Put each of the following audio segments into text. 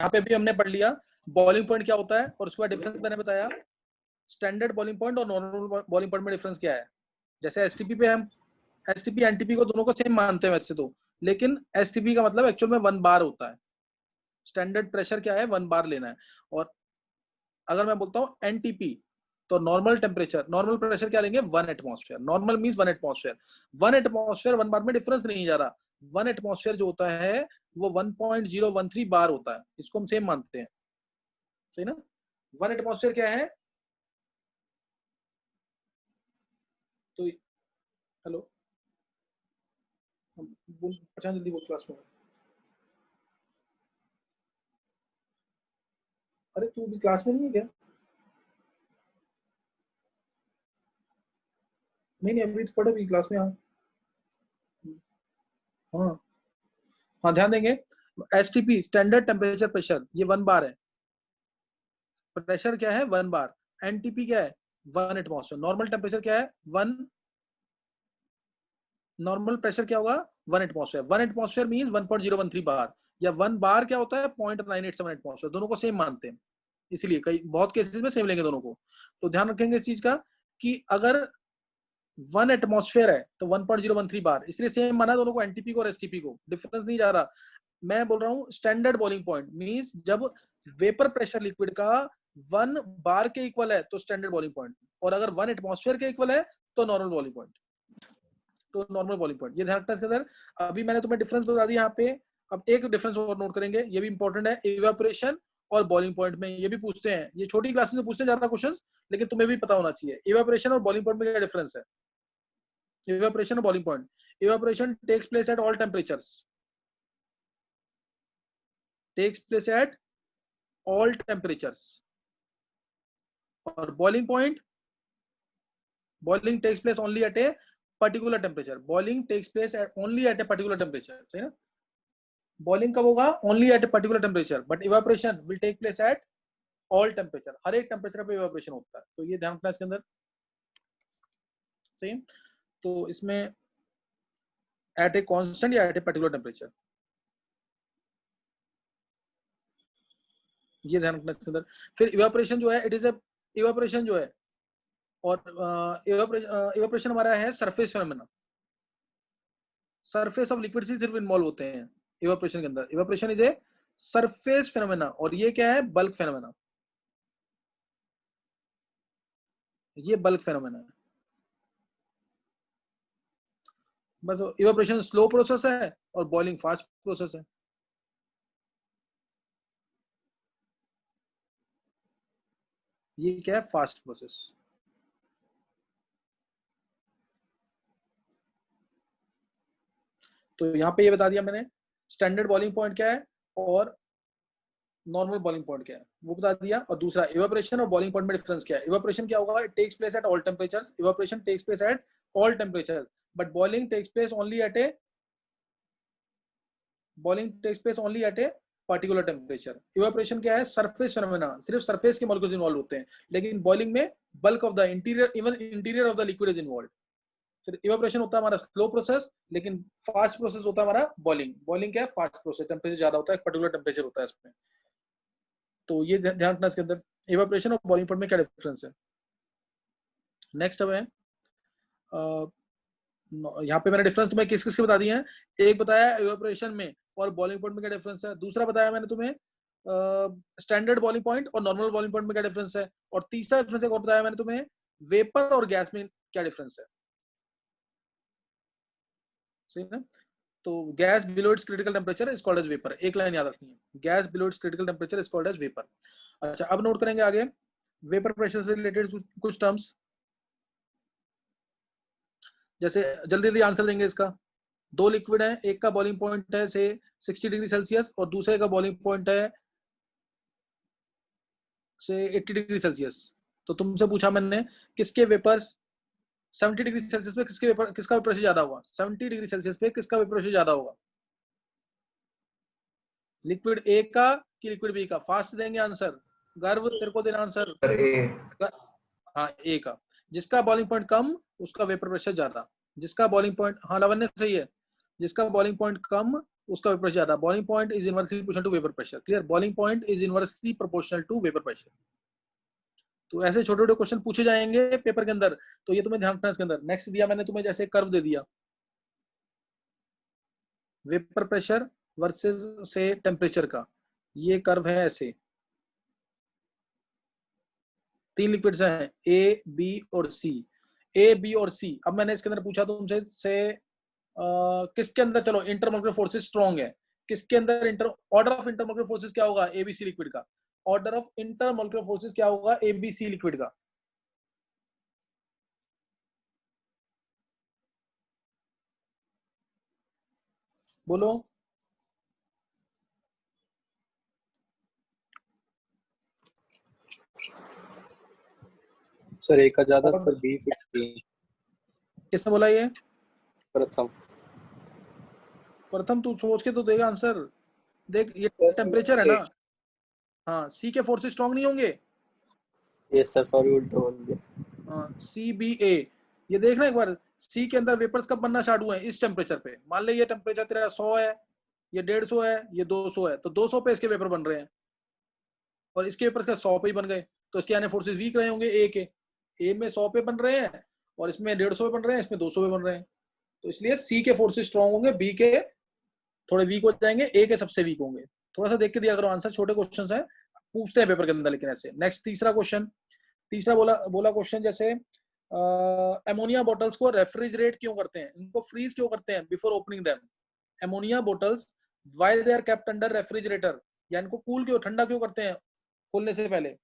यहाँ पे भी हमने पढ़ लिया बॉइलिंग पॉइंट क्या होता है, और उसके बाद डिफरेंस मैंने बताया स्टैंडर्ड बॉइलिंग पॉइंट और नॉर्मल बॉइलिंग पॉइंट में डिफरेंस क्या है। जैसे एसटीपी पे हम एसटीपी एनटीपी को दोनों को सेम मानते हैं वैसे तो, लेकिन एसटीपी का मतलब एक्चुअल में 1 बार होता है। स्टैंडर्ड प्रेशर क्या है, 1 बार लेना है। और अगर मैं बोलता हूँ एनटीपी तो नॉर्मल टेम्परेचर, नॉर्मल प्रेशर क्या लेंगे, 1 atmosphere. Normal means 1 atmosphere. 1 atmosphere 1 बार में डिफरेंस नहीं जा रहा। 1 एटमॉस्फेयर जो होता है वो 1.013 बार होता है, इसको हम सेम मानते हैं, सही ना। 1 एटमॉस्फेयर क्या है, तो हेलो बोल, पहचान जल्दी बोल क्लास में। अरे तू भी क्लास में नहीं है क्या? नहीं नहीं अभी तो पढ़ो, भी क्लास में। हाँ हाँ हाँ ध्यान देंगे। एसटीपी स्टैंडर्ड टेम्परेचर प्रेशर, ये 1 बार है। प्रेशर क्या है, 1 बार। एनटीपी क्या है, 1 एटमॉस्फेयर। नॉर्मल टेम्परेचर क्या है, 1। नॉर्मल प्रेशर क्या होगा, 1 एटमॉस्फेयर। 1 एटमॉस्फेयर मींस 1.013 बार, या 1 बार क्या होता है, 0.987 एटमॉस्फेयर। दोनों को सेम मानते हैं, इसलिए कई बहुत केसेस में सेम लेंगे दोनों को। तो ध्यान रखेंगे इस चीज का कि अगर 1 एटमॉस्फेयर है तो 1.013 बार, इसलिए सेम माना दोनों को, एनटीपी को और एसटीपी को, डिफरेंस नहीं जा रहा। मैं बोल रहा हूँ स्टैंडर्ड बॉइलिंग पॉइंट मींस जब वेपर प्रेशर लिक्विड का 1 बार के इक्वल है तो स्टैंडर्ड बॉइलिंग पॉइंट, और अगर 1 एटमॉस्फेयर के इक्वल है तो नॉर्मल बॉइलिंग पॉइंट। तो नॉर्मल बॉइलिंग पॉइंट, ये ध्यान रखना इसके अंदर। अभी मैंने तुम्हें डिफरेंस बता दिया यहाँ पे। अब एक डिफरेंस और नोट करेंगे, ये भी इंपॉर्टेंट है, इवेपोरेशन और बॉइलिंग पॉइंट में ये भी पूछते हैं। ये छोटी क्लासेस में पूछते हैं ज्यादा क्वेश्चंस, लेकिन तुम्हें भी पता होना चाहिए इवेपोरेशन और बॉइलिंग पॉइंट में क्या डिफरेंस है। इवेपोरेशन और boiling point, evaporation takes place at all temperatures, takes place at all temperatures. और boiling point, boiling takes place only at a particular temperature. Boiling takes place only at a particular temperature, सही ना। Boiling कब होगा, only at a particular temperature, but evaporation will take place at all temperature. हर एक temperature पे evaporation होता है, तो ये ध्यान रखना इसके अंदर, सही। तो इसमें एट ए कांस्टेंट या एट ए पर्टिकुलर टेम्परेचर, ये ध्यान रखना इसके अंदर। फिर इवेपोरेशन जो है, इट इज ए, इवेपोरेशन जो है, और इवेपोरेशन हमारा है surface phenomena. Surface of liquid से सिर्फ इन्वॉल्व होते हैं इवेपोरेशन के अंदर। Evaporation is a surface phenomena, और ये क्या है, बल्क फेनोमेना। ये बल्क फेनोमेना है। बस इवेपोरेशन स्लो प्रोसेस है और बॉइलिंग फास्ट प्रोसेस है। ये क्या है, फास्ट प्रोसेस। तो यहाँ पे ये बता दिया मैंने स्टैंडर्ड बॉइलिंग पॉइंट क्या है और नॉर्मल बॉइलिंग पॉइंट क्या है, वो बता दिया। और दूसरा इवेपोरेशन और बॉइलिंग पॉइंट में डिफरेंस क्या है। इवेपोरेशन क्या होगा, it takes place at all temperatures. Evaporation takes place at all temperature, but boiling takes place only at a, boiling takes place only at a particular temperature. Evaporation क्या है, surface phenomena, सिर्फ surface के molecules involve होते हैं, लेकिन boiling में bulk of the interior, even interior of the liquid is involve. फिर evaporation होता है हमारा स्लो प्रोसेस, लेकिन फास्ट प्रोसेस होता है हमारा बॉइलिंग। बॉइलिंग क्या है, फास्ट प्रोसेस, टेम्परेचर ज्यादा होता है, पर्टिकुलर टेम्परेचर होता है इसमें। तो ये ध्यान रखना इसके अंदर, इवेपोरेशन और बॉइलिंग पॉइंट में क्या डिफरेंस है। नेक्स्ट है यहाँ पे मैंने डिफरेंस तुम्हें किस किस के बता दिए हैं। एक बताया इवेपोरेशन में और बॉइलिंग पॉइंट में क्या डिफरेंस है। दूसरा बताया मैंने तुम्हें स्टैंडर्ड बॉइलिंग पॉइंट और नॉर्मल बॉइलिंग पॉइंट में क्या डिफरेंस है। और तीसरा डिफरेंस एक और बताया मैंने तुम्हें, वेपर और गैस में क्या डिफरेंस है, सही ना। तो gas below its critical temperature is called as vapour, एक लाइन याद रखनी है, gas below its critical temperature is called as vapour. अच्छा अब नोट करेंगे आगे वेपर प्रेशर से रिलेटेड कुछ टर्म्स। जैसे जल्दी जल्दी आंसर देंगे इसका। दो लिक्विड है, एक का बॉइलिंग पॉइंट है से 60 डिग्री सेल्सियस और दूसरे का बॉइलिंग पॉइंट है से 80 डिग्री सेल्सियस। तो तुमसे पूछा मैंने किसके वेपर्स 70 डिग्री सेल्सियस पे किसके वेपर, किसका वेपर प्रेशर ज्यादा होगा, 70 डिग्री सेल्सियस पे किसका वेपर प्रेशर ज्यादा होगा, लिक्विड ए का कि लिक्विड बी का। फास्ट देंगे आंसर, गर्व तेरे को देना आंसर। हाँ ए का। जिसका बॉइलिंग पॉइंट कम उसका वेपर प्रेशर ज्यादा, जिसका बॉइलिंग पॉइंट, हाँ लावण्य सही है, जिसका बॉइलिंग पॉइंट कम उसका वेपर ज्यादा। Boiling point is inversely proportional to vapour pressure. Clear? Boiling point is inversely proportional to vapour pressure. तो ऐसे छोटे छोटे क्वेश्चन पूछे जाएंगे पेपर के अंदर, तो ये तुम्हें ध्यान रखना इसके अंदर। नेक्स्ट दिया मैंने तुम्हें जैसे कर्व दे दिया, वेपर प्रेशर वर्सेस से टेम्परेचर का, ये कर्व है ऐसे, 3 लिक्विड्स हैं ए बी और सी, ए बी और सी। अब मैंने इसके अंदर पूछा तुमसे से किसके अंदर, चलो इंटरमोलिकुलर फोर्सेस स्ट्रॉन्ग है, किसके अंदर ऑर्डर ऑफ इंटरमोलिकुलर फोर्सेस क्या होगा एबीसी लिक्विड का, ऑर्डर ऑफ इंटरमोलिकुलर फोर्सेस क्या होगा एबीसी लिक्विड का। बोलो। सर ए का ज्यादा, सर बी 50। किसने बोला ये? प्रथम। प्रथम तू सोच के तो देगा आंसर। देख ये टेम्परेचर है ना। हाँ, सी के फोर्सेस स्ट्रॉन्ग नहीं होंगे। यस सर, सॉरी उल्टा बोल दिया। हाँ, सी बी ए, ये देखना एक बार, सी के अंदर वेपर्स कब बनना स्टार्ट हुए हैं? इस टेम्परेचर पे। मान ले ये टेम्परेचर तेरा 100 है, ये 150 है, ये 200 है, तो 200 पे इसके वेपर बन रहे हैं और इसके वेपर्स का 100 पे ही बन गए, तो इसके आने फोर्सेस वीक रहे होंगे ए के। ए में 100 पे बन रहे हैं और इसमें 150 पे बन रहे हैं, इसमें 200 पे बन रहे हैं, तो इसलिए सी के फोर्सेस स्ट्रॉन्ग होंगे, बी के थोड़े वीक हो जाएंगे, ए के सबसे वीक होंगे। थोड़ा सा देख के दिया करो आंसर, छोटे क्वेश्चन है पूछते हैं पेपर के अंदर लेकिन ऐसे। नेक्स्ट तीसरा क्वेश्चन, तीसरा बोला क्वेश्चन जैसे अमोनिया बोटल्स को रेफ्रिजरेट क्यों करते हैं, इनको फ्रीज क्यों करते हैं before opening them. Ammonia bottles why they are kept under refrigerator, या इनको कूल क्यों, ठंडा क्यों करते हैं खोलने से पहले।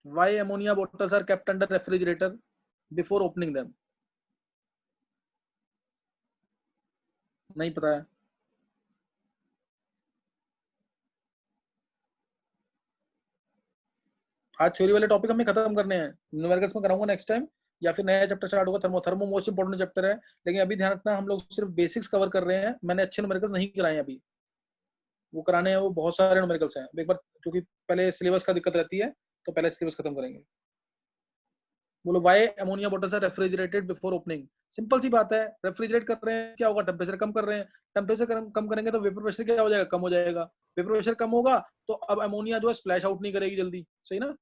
Why ammonia bottles are kept under refrigerator before opening them. नहीं पता है? आज थ्योरी वाले टॉपिक हमें खत्म करने हैं, न्यूमेरिकल्स में कराऊंगा नेक्स्ट टाइम, या फिर नया चैप्टर स्टार्ट होगा thermo. Thermo most important chapter है, लेकिन अभी ध्यान रखना हम लोग सिर्फ बेसिक्स कवर कर रहे हैं, मैंने अच्छे न्यूमेरिकल्स नहीं कराए हैं अभी, वो कराने हैं, वो बहुत सारे न्यूमेरिकल्स हैं एक बार, क्योंकि पहले सिलेबस का दिक्कत रहती है, तो पहले सिलेबस खत्म करेंगे। बोलो why ammonia bottles are refrigerated before opening. Simple सी बात है, रेफ्रिजरेट कर रहे हैं क्या होगा, टेम्परेचर कम कर रहे हैं, टेम्परेचर कम करेंगे तो वेपर प्रेशर क्या हो जाएगा, कम हो जाएगा, वेपर प्रेशर कम होगा तो अब अमोनिया जो है स्प्लैश आउट नहीं करेगी जल्दी, सही ना,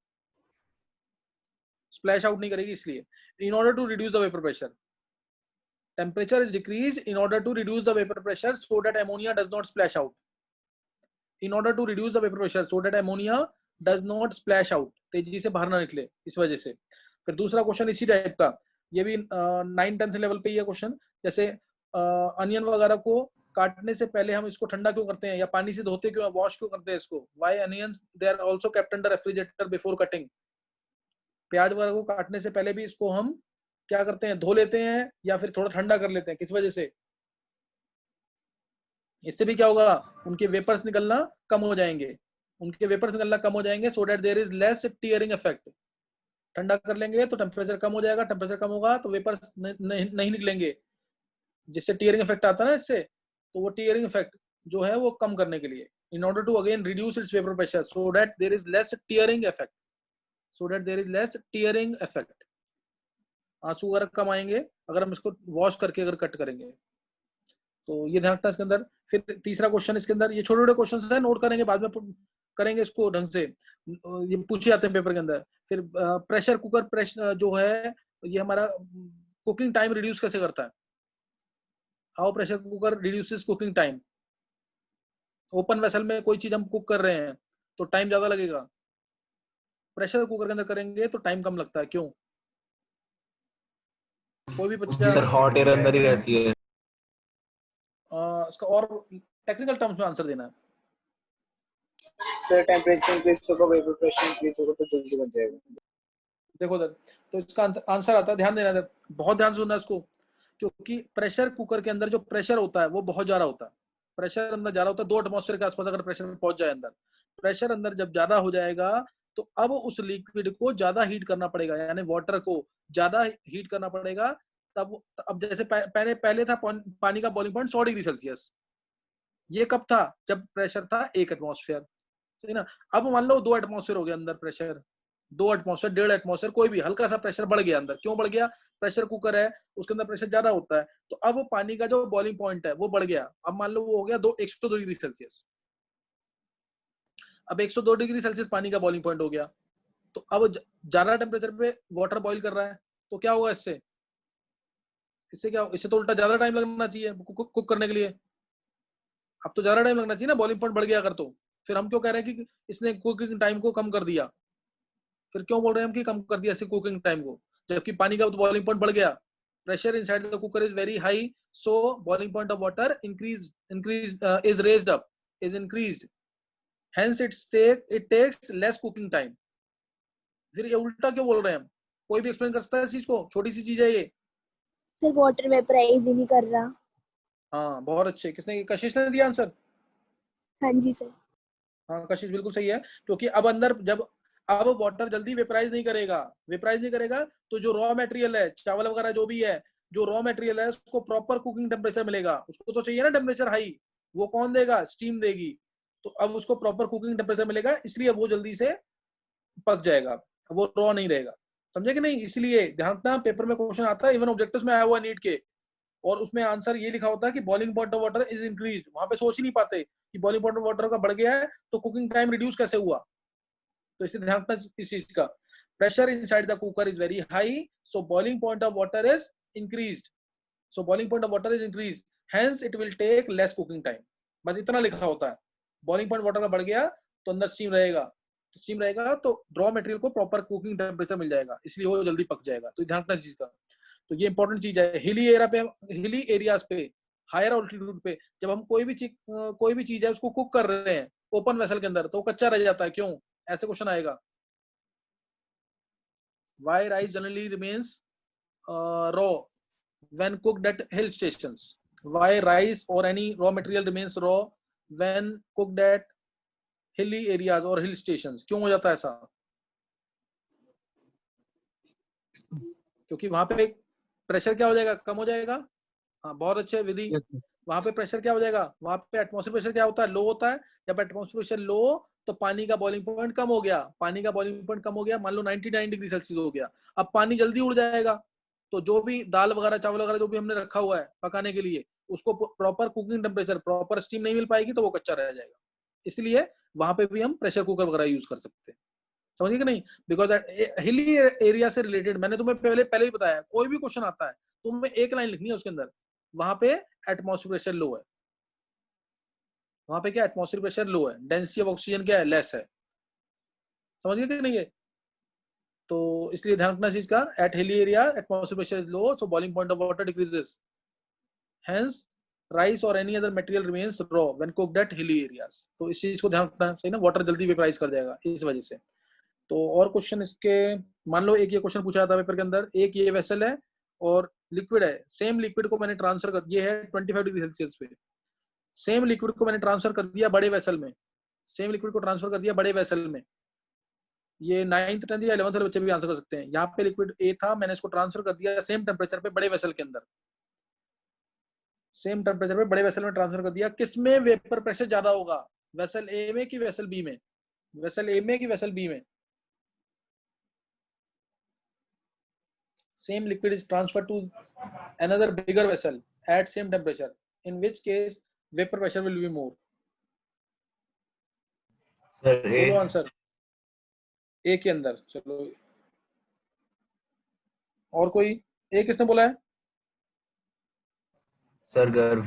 स्प्लैश आउट नहीं करेगी, इसलिए in order to reduce the vapour pressure temperature is decreased in order to reduce the vapor pressure so that ammonia does not splash out, in order to reduce the vapor pressure so that ammonia does not splash out, तेजी से बाहर ना निकले इस वजह से। फिर दूसरा क्वेश्चन इसी टाइप का, ये भी 9th-10th लेवल पे ही है क्वेश्चन, जैसे अनियन वगैरह को काटने से पहले हम इसको ठंडा क्यों करते हैं या पानी से धोते क्यों, वॉश क्यों करते हैं इसको, why onions they are also kept under refrigerator before cutting. प्याज वगैरह को काटने से पहले भी इसको हम क्या करते हैं, धो लेते हैं या फिर थोड़ा ठंडा कर लेते हैं, किस वजह से, इससे भी क्या होगा, उनके वेपर्स निकलना कम हो जाएंगे, उनके वेपर्स निकलना कम हो जाएंगे, so that there is less tearing effect. ठंडा कर लेंगे तो टेम्परेचर कम हो जाएगा, टेम्परेचर कम होगा तो वेपर्स नहीं निकलेंगे, जिससे टीयरिंग इफेक्ट आता है ना इससे, तो वो टीयरिंग इफेक्ट जो है वो कम करने के लिए, in order to again reduce its vapour pressure so that there is less tearing effect, so that there is less tearing effect. आंसू वगैरह कम आएंगे अगर हम इसको वॉश करके अगर कट करेंगे, तो ये ध्यान रखना इसके अंदर। फिर तीसरा क्वेश्चन इसके अंदर, ये छोटे छोटे क्वेश्चन है, नोट करेंगे बाद में करेंगे इसको ढंग से, ये पूछे जाते हैं पेपर के अंदर। फिर प्रेशर कुकर प्रेशर जो है ये हमारा कुकिंग टाइम रिड्यूस कैसे करता है, how pressure cooker reduces cooking time. Open vessel में कोई चीज हम कुक कर रहे हैं तो टाइम ज्यादा लगेगा, प्रेशर कुकर के अंदर करेंगे तो टाइम कम लगता है, क्यों? कोई भी बच्चा सर हॉट एयर अंदर ही रहती है। इसका और टेक्निकल टर्म्स में आंसर देना है। सर टेंपरेचर इंक्रीज होगा, वेपर प्रेशर इंक्रीज होगा तो जल्दी बन जाएगा। देखो दर, तो इसका आंसर आता है, ध्यान देना दर, बहुत ध्यान से सुनना इसको, क्योंकि प्रेशर कुकर के अंदर जो प्रेशर होता है वो बहुत ज्यादा होता है, प्रेशर अंदर ज्यादा होता है, 2 एटमॉस्फेयर के आसपास अगर प्रेशर पहुंच जाए अंदर, प्रेशर अंदर जब ज्यादा हो जाएगा तो अब उस लिक्विड को ज्यादा हीट करना पड़ेगा, यानी वाटर को ज्यादा हीट करना पड़ेगा। तब अब जैसे पहले था पानी का बॉइलिंग पॉइंट 100 डिग्री सेल्सियस, ये कब था, जब प्रेशर था 1 एटमॉस्फेयर, सही ना। अब मान लो 2 एटमॉस्फेयर हो गया अंदर प्रेशर, 2 एटमॉस्फेयर 1.5 एटमॉस्फेयर, कोई भी हल्का सा प्रेशर बढ़ गया अंदर, क्यों बढ़ गया, प्रेशर कुकर है उसके अंदर प्रेशर ज्यादा होता है, तो अब पानी का जो बॉइलिंग पॉइंट है वो बढ़ गया। अब मान लो वो हो गया 102 डिग्री सेल्सियस। अब 102 डिग्री सेल्सियस पानी का बॉइलिंग पॉइंट हो गया, तो अब ज्यादा टेम्परेचर पे वाटर बॉईल कर रहा है, तो क्या होगा इससे? इससे क्या, इससे तो उल्टा ज्यादा टाइम लगना चाहिए कुक करने के लिए। अब तो ज्यादा टाइम लगना चाहिए ना, बॉइलिंग पॉइंट बढ़ गया अगर, तो फिर हम क्यों कह रहे हैं कि इसने कुकिंग टाइम को कम कर दिया? फिर क्यों बोल रहे हैं हम कि कम कर दिया इससे कुकिंग टाइम को, जबकि पानी का बॉइलिंग पॉइंट बढ़ गया? Pressure inside the cooker is very high, so boiling point of water is raised up, is increased, hence it takes less cooking time. फिर ये उल्टा क्यों बोल रहे हैं हम? कोई भी एक्सप्लेन कर सकता है इस चीज को? छोटी सी चीज है ये। सर वाटर वेपराइज ही नहीं कर रहा। हाँ बहुत अच्छे, किसने? कशिश ने दिया आंसर। हाँ जी सर। हाँ कशिश बिल्कुल सही है, क्योंकि अब अंदर जब अब वाटर जल्दी वेपराइज नहीं करेगा, वेपराइज नहीं करेगा तो जो रॉ मटेरियल है, चावल वगैरह जो भी है, जो रॉ मटेरियल है उसको प्रॉपर कुकिंग टेम्परेचर मिलेगा। उसको तो चाहिए ना टेम्परेचर हाई, वो कौन देगा? स्टीम देगी। तो अब उसको प्रॉपर कुकिंग टेम्परेचर मिलेगा, इसलिए वो जल्दी से पक जाएगा, वो रॉ नहीं रहेगा। समझे कि नहीं? इसलिए ध्यान रखना, पेपर में क्वेश्चन आता है, इवन ऑब्जेक्टिव्स में आया हुआ नीट के, और उसमें आंसर ये लिखा होता है कि boiling point of water is increase. वहां पे सोच ही नहीं पाते कि बॉइलिंग पॉइंट ऑफ वाटर का बढ़ गया है तो कुकिंग टाइम रिड्यूस कैसे हुआ। तो इसलिए ध्यान रखना इस चीज का। Pressure inside the cooker is very high, so boiling point of water is increased, so boiling point of water is increase, hence it will take less cooking time. बस इतना लिखा होता है। बॉइलिंग पॉइंट वाटर का बढ़ गया तो अंदर स्टीम रहेगा, तो स्टीम रहेगा तो रॉ मटेरियल को प्रॉपर कुकिंग टेम्परेचर मिल जाएगा, इसलिए वो जल्दी पक जाएगा। तो ध्यान रखना इस चीज का। तो ये इंपॉर्टेंट चीज है। हिली एरिया पे, हिली एरियाज पे, हायर ऑल्टीट्यूड पे, जब हम कोई भी चीज है उसको कुक कर रहे हैं ओपन वेसल के अंदर, तो वो कच्चा रह जाता है, क्यों? ऐसे क्वेश्चन आएगा। Why rice generally remains raw when cooked at hill stations? Why rice or any raw material remains raw when cooked at hilly areas or hill stations? क्यों हो जाता है ऐसा? क्योंकि वहां पे प्रेशर क्या हो जाएगा? कम हो जाएगा। हाँ बहुत अच्छे विधि। वहां पे प्रेशर क्या हो जाएगा? वहां पे एटमॉस्फेयर प्रेशर क्या होता है? लो होता है। जब एटमॉस्फेयर प्रेशर लो तो पानी का बॉइलिंग पॉइंट कम हो गया। पानी का बॉइलिंग पॉइंट कम हो गया, मान लो 99 डिग्री सेल्सियस हो गया। अब पानी जल्दी उड़ जाएगा, तो जो भी दाल वगैरह चावल वगैरह जो भी हमने रखा हुआ है पकाने के लिए, उसको proper cooking temperature, proper steam नहीं मिल पाएगी तो वो कच्चा रह जाएगा। इसलिए वहां पे भी हम प्रेशर कुकर वगैरह यूज कर सकते हैं। समझिए कि नहीं? बिकॉज हिली एरिया से रिलेटेड मैंने तुम्हें पहले ही बताया, कोई भी क्वेश्चन आता है तुम्हें एक लाइन लिखनी है उसके अंदर, वहां पे एटमॉस्फेयर प्रेशर लो है, वहां पे क्या एटमॉस्फेयर प्रेशर लो है, डेंसिटी ऑफ ऑक्सीजन क्या है? लेस है। समझिए कि नहीं है? तो इसलिए ध्यान रखना चीज का, at hilly area atmosphere pressure is low, so boiling point of water decreases, hence rice और any other material remains raw when cooked at hilly areas. तो इस चीज को ध्यान रखना सही ना, वाटर जल्दी वेपराइज कर जाएगा इस वजह से। तो और क्वेश्चन इसके, मान लो एक ये क्वेश्चन पूछा था पेपर के अंदर, एक ये वेसल है और लिक्विड है, सेम लिक्विड को मैंने ट्रांसफर कर, ये है 25 डिग्री सेल्सियस पे, सेम लिक्विड को मैंने ट्रांसफर कर दिया बड़े वेसल में, सेम लिक्विड को ट्रांसफर कर दिया बड़े वेसल में। ये 9th 10th या 11th वाले बच्चे भी आंसर कर सकते हैं। यहाँ पे लिक्विड ए था, मैंने इसको ट्रांसफर कर दिया सेम टेम्परेचर पे बड़े वेसल के अंदर, सेम टेम्परेचर पे बड़े वेसल में ट्रांसफर कर दिया। किसमें वेपर प्रेशर ज्यादा होगा? वेसल ए में कि वेसल बी में? वेसल ए में कि वेसल बी में? Same liquid is transferred to another bigger vessel at same temperature, in which case vapor pressure will be more. बोलो आंसर। ए के अंदर। चलो और कोई? ए किसने बोला है? सर गर्भ।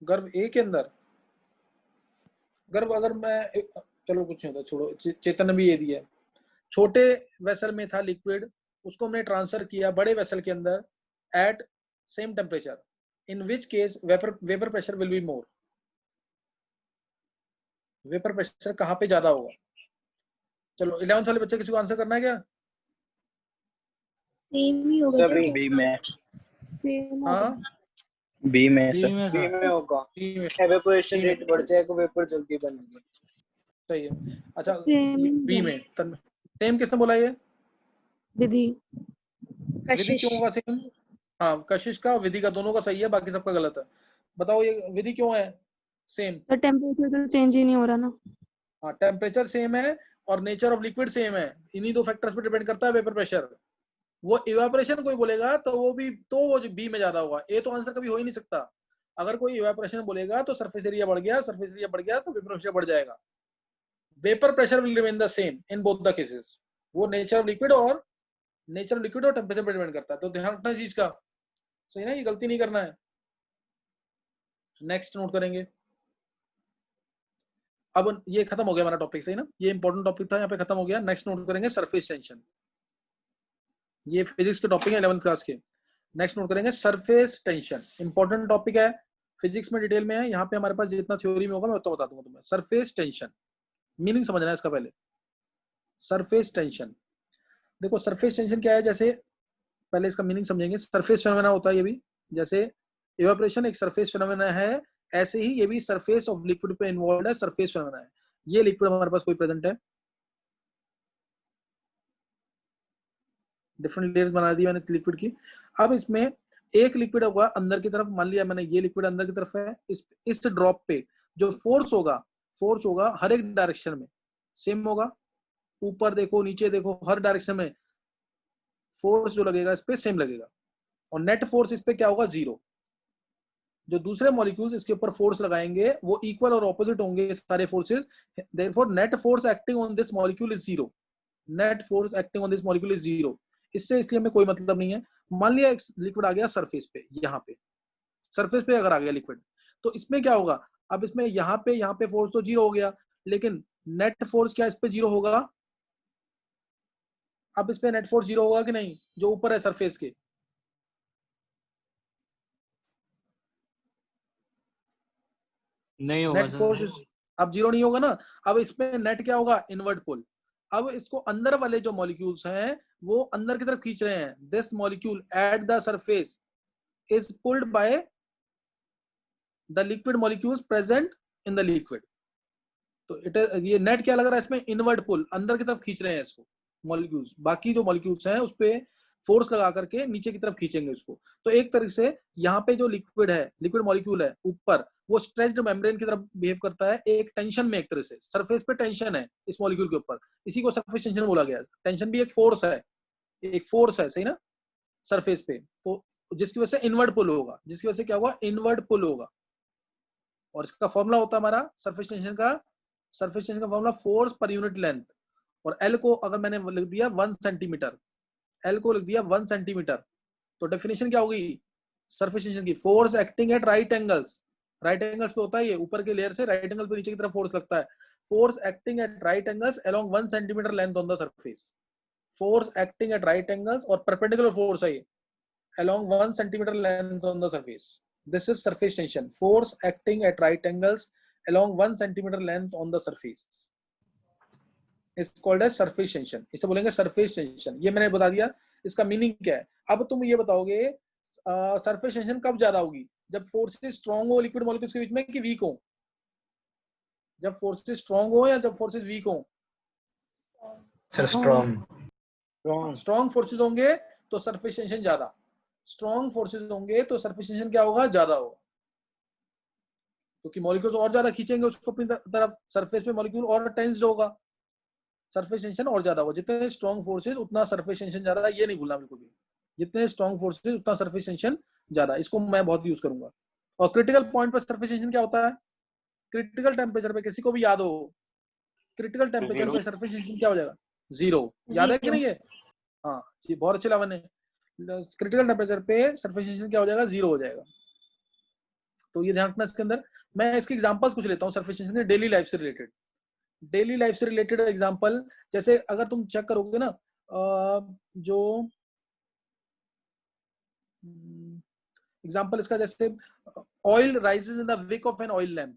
गर्भ ए के अंदर? गर्भ अगर मैं चलो कुछ नहीं होता, छोड़ो। चेतन ने भी ये दिया है, छोटे वेसल में था लिक्विड, उसको हमने ट्रांसफर किया बड़े वेसल के अंदर at same temperature, in which case vapour pressure will be more. Vapour pressure कहाँ पे ज्यादा होगा? चलो 11th वाले बच्चे किसी को आंसर करना है क्या? सेम ही होगा सभी बी में। सेम हाँ बी में बी सर, में बी में होगा। बी में, एवेपोरेशन बी में। रेट बढ़ जाएगा, वेपर जल्दी बनेंगे। सही है। अच्छा सेम बी में सेम किसने बोला ये? विधि। विधि कशिश। क्यों होगा सेम? हाँ कशिश का विधि का दोनों का सही है, बाकी सबका गलत है। बताओ ये विधि क्यों है सेम? तो टेम्परेचर तो चेंज ही नहीं हो रहा ना। हाँ टेम्परेचर सेम है और नेचर ऑफ लिक्विड सेम है, इन्हीं दो फैक्टर्स पे डिपेंड करता है वेपर प्रेशर। वो इवेपोरेशन कोई बोलेगा तो वो जो बी में ज्यादा होगा। ए तो आंसर कभी हो ही नहीं सकता। अगर कोई इवेपोरेशन बोलेगा तो सरफेस एरिया बढ़ गया, सरफेस एरिया बढ़ गया तो वेपर प्रेशर बढ़ जाएगा। Vapour pressure will remain the same in both the cases. वो नेचर ऑफ लिक्विड और टेम्परेचर पर डिपेंड करता है। तो ध्यान रखना इस चीज का, सही ना, ये गलती नहीं करना है। नेक्स्ट नोट करेंगे। अब ये खत्म हो गया हमारा टॉपिक, सही ना, ये इंपॉर्टेंट टॉपिक था, यहाँ पे खत्म हो गया। नेक्स्ट नोट करेंगे सरफेस टेंशन। ये फिजिक्स के टॉपिक है 11th क्लास के। नेक्स्ट नोट करेंगे सरफेस टेंशन, इंपॉर्टेंट टॉपिक है, फिजिक्स में डिटेल में है। यहाँ पे हमारे पास जितना थ्योरी में होगा मैं उतना बता दूंगा तुम्हें। सरफेस टेंशन मीनिंग समझना है इसका पहले। सरफेस टेंशन, देखो सरफेस टेंशन क्या है, जैसे पहले इसका मीनिंग समझेंगे। सरफेस फिनोमेना होता है ये भी, जैसे इवेपोरेशन एक सरफेस फिनोमेना है, ऐसे ही ये भी सरफेस ऑफ लिक्विड पे इन्वॉल्व है, सरफेस फिनोमेना है। ये लिक्विड हमारे पास कोई प्रेजेंट है, डिफरेंट लेयर्स बना दी मैंने इस लिक्विड की। अब इसमें एक लिक्विड होगा अंदर की तरफ, मान लिया मैंने ये लिक्विड अंदर की तरफ है। इस ड्रॉप पे जो फोर्स होगा हर एक डायरेक्शन में सेम होगा। ऊपर देखो, नीचे देखो, हर डायरेक्शन में फोर्स जो लगेगा इस पे सेम लगेगा। और नेट फोर्स इस पे क्या होगा, जीरो। जो दूसरे मॉलिक्यूल्स इसके ऊपर फोर्स लगाएंगे वो इक्वल और ऑपोजिट होंगे सारे forces. Therefore net force acting on this molecule is zero. Net force acting on this molecule is zero. इससे इसलिए हमें कोई मतलब नहीं है। मान लिया एक लिक्विड आ गया सरफेस पे, यहाँ पे सरफेस पे अगर आ गया लिक्विड, तो इसमें क्या होगा, अब इसमें यहाँ पे फोर्स तो जीरो हो गया, लेकिन नेट फोर्स क्या इस पे जीरो होगा। अब इस पे नेट फोर्स जीरो होगा कि नहीं, जो ऊपर है सरफेस के। नहीं होगा नेट सर। फोर्स अब जीरो नहीं होगा ना। अब इसमें नेट क्या होगा, इनवर्ट पुल। अब इसको अंदर वाले जो मॉलिक्यूल्स हैं वो अंदर की तरफ खींच रहे हैं। This molecule at the surface is pulled by the liquid molecules present in the liquid. तो ये नेट क्या लग रहा है इसमें, इनवर्ट पुल, अंदर की तरफ खींच रहे हैं इसको मॉलिक्यूल्स। बाकी जो मॉलिक्यूल्स हैं उस पे फोर्स लगा करके नीचे की तरफ खींचेंगे उसको। तो एक तरह से यहाँ पे जो लिक्विड मॉलिक्यूल है ऊपर, वो स्ट्रेच्ड मेम्ब्रेन की तरफ बिहेव करता है, एक टेंशन में। एक तरह से सरफेस पे टेंशन है इस मॉलिक्यूल के ऊपर, इसी को सरफेस टेंशन बोला गया है। टेंशन भी एक फोर्स है, सही ना, सरफेस पे। तो जिसकी वजह से इनवर्ट पुल होगा, जिसकी वजह से क्या होगा, इनवर्ट पुल होगा। और इसका फॉर्मूला होता है हमारा सरफेस टेंशन का formula force per unit length. और एल को अगर मैंने लिख दिया 1 सेंटीमीटर, एल को लिख दिया 1 सेंटीमीटर, तो डेफिनेशन क्या होगी सरफेस टेंशन की, force acting at right angles पे होता है ये, ऊपर के लेयर से राइट एंगल पे नीचे की तरफ फोर्स लगता है। Force acting at right angles along 1 centimetre length on the surface. Force acting at right angles और परपेंडिकुलर फोर्स है ये, along 1 centimetre length on the surface. This is surface tension, force acting at right angles along 1 centimetre length on the surface is called as surface tension. इसे बोलेंगे surface tension. ये मैंने बता दिया इसका मीनिंग क्या है। अब तुम ये बताओगे सरफेस टेंशन कब ज्यादा होगी, जब फोर्सेस स्ट्रांग हो लिक्विड मॉलिक्यूल्स के बीच में कि वीक हो। जब फोर्सेस स्ट्रांग हो या जब फोर्सेस वीक हो। सर स्ट्रांग फोर्सेस होंगे तो सरफेस टेंशन ज्यादा, स्ट्रांग फोर्सेस होंगे तो सरफेस टेंशन क्या होगा, ज्यादा होगा। क्योंकि मॉलिक्यूल्स और ज्यादा खींचेंगे उसको अपनी तरफ, सरफेस पे मॉलिक्यूल और टेंस्ड होगा, सरफेस टेंशन और ज्यादा होगा। जितने स्ट्रांग फोर्सेस उतना सरफेस टेंशन ज्यादा, ये नहीं भूलना बिल्कुल भी। जितने स्ट्रांग फोर्सेस उतना सरफेस टेंशन ज्यादा, इसको मैं बहुत यूज करूंगा। और क्रिटिकल पॉइंट पर सरफेस टेंशन क्या होता है, क्रिटिकल टेम्परेचर पे, किसी को भी याद हो, क्रिटिकल टेम्परेचर पे सरफेस टेंशन क्या हो जाएगा, जीरो। याद है कि नहीं है, हाँ जी, बहुत अच्छे लावन है। क्रिटिकल टेम्परेचर पे सरफेस टेंशन क्या हो जाएगा, जीरो हो जाएगा। तो ये ध्यान रखना इसके अंदर। मैं इसके एग्जांपल्स कुछ लेता हूँ सरफेस टेंशन के, डेली लाइफ से रिलेटेड एग्जांपल। जैसे अगर तुम चेक करोगे ना, जो एग्जांपल इसका, जैसे oil rises in the wick of an oil lamp,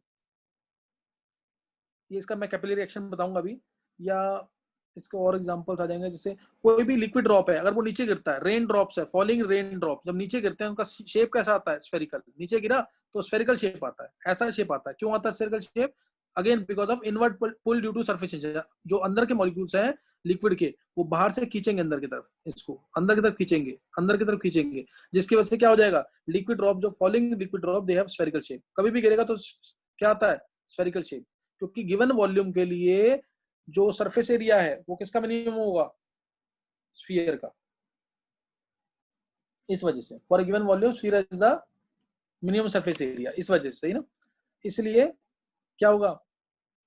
ये इसका मैं कैपिलरी रिएक्शन बताऊंगा अभी। या इसको और एग्जांपल्स आ जाएंगे, जैसे कोई भी लिक्विड ड्रॉप है, अगर वो नीचे गिरता है, रेन ड्रॉप्स है, फॉलिंग रेन ड्रॉप जब नीचे गिरते हैं उनका शेप कैसा आता है, स्फेरिकल। नीचे गिरा तो स्फेरिकल शेप आता है, ऐसा शेप आता है। क्यों आता है spherical shape, again because of inward pull due to surface tension. जो अंदर के मॉलिक्यूल्स हैं लिक्विड के, वो बाहर से खींचेंगे अंदर की तरफ, इसको अंदर की तरफ खींचेंगे, जिसकी वजह से क्या हो जाएगा, लिक्विड ड्रॉप, जो falling liquid drop, they have spherical shape. कभी भी गिरेगा तो क्या आता है, स्फेरिकल शेप। क्योंकि गिवन वॉल्यूम के लिए जो सरफेस एरिया है वो किसका मिनिमम होगा, स्फीयर का। इस वजह से for given volume sphere has the minimum surface area, इस वजह से, सही ना। इसलिए क्या होगा,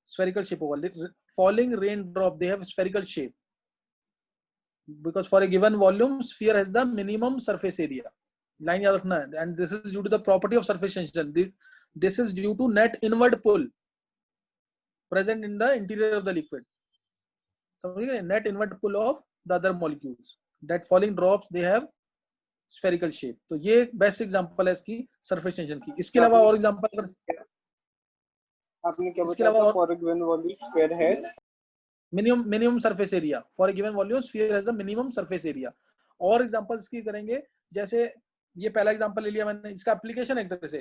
स्फेरिकल शेप होगा। Falling rain drop they have spherical shape because for a given volume sphere has the minimum surface area, line याद रखना है, and this is due to the property of surface tension. This is due to net inward pull present in the interior of the liquid. समझ गए, net inward pull of the other molecules, that falling drops they have spherical shape. तो ये best example है इसकी surface tension की। इसके अलावा और एग्जांपल अगर आपने क्या इसके बताया अलावा था, और for a given volume sphere has minimum surface area for a given volume sphere has the minimum surface area। और एग्जांपल्स की करेंगे, जैसे ये पहला एग्जांपल ले लिया मैंने, इसका एप्लीकेशन एक तरह से।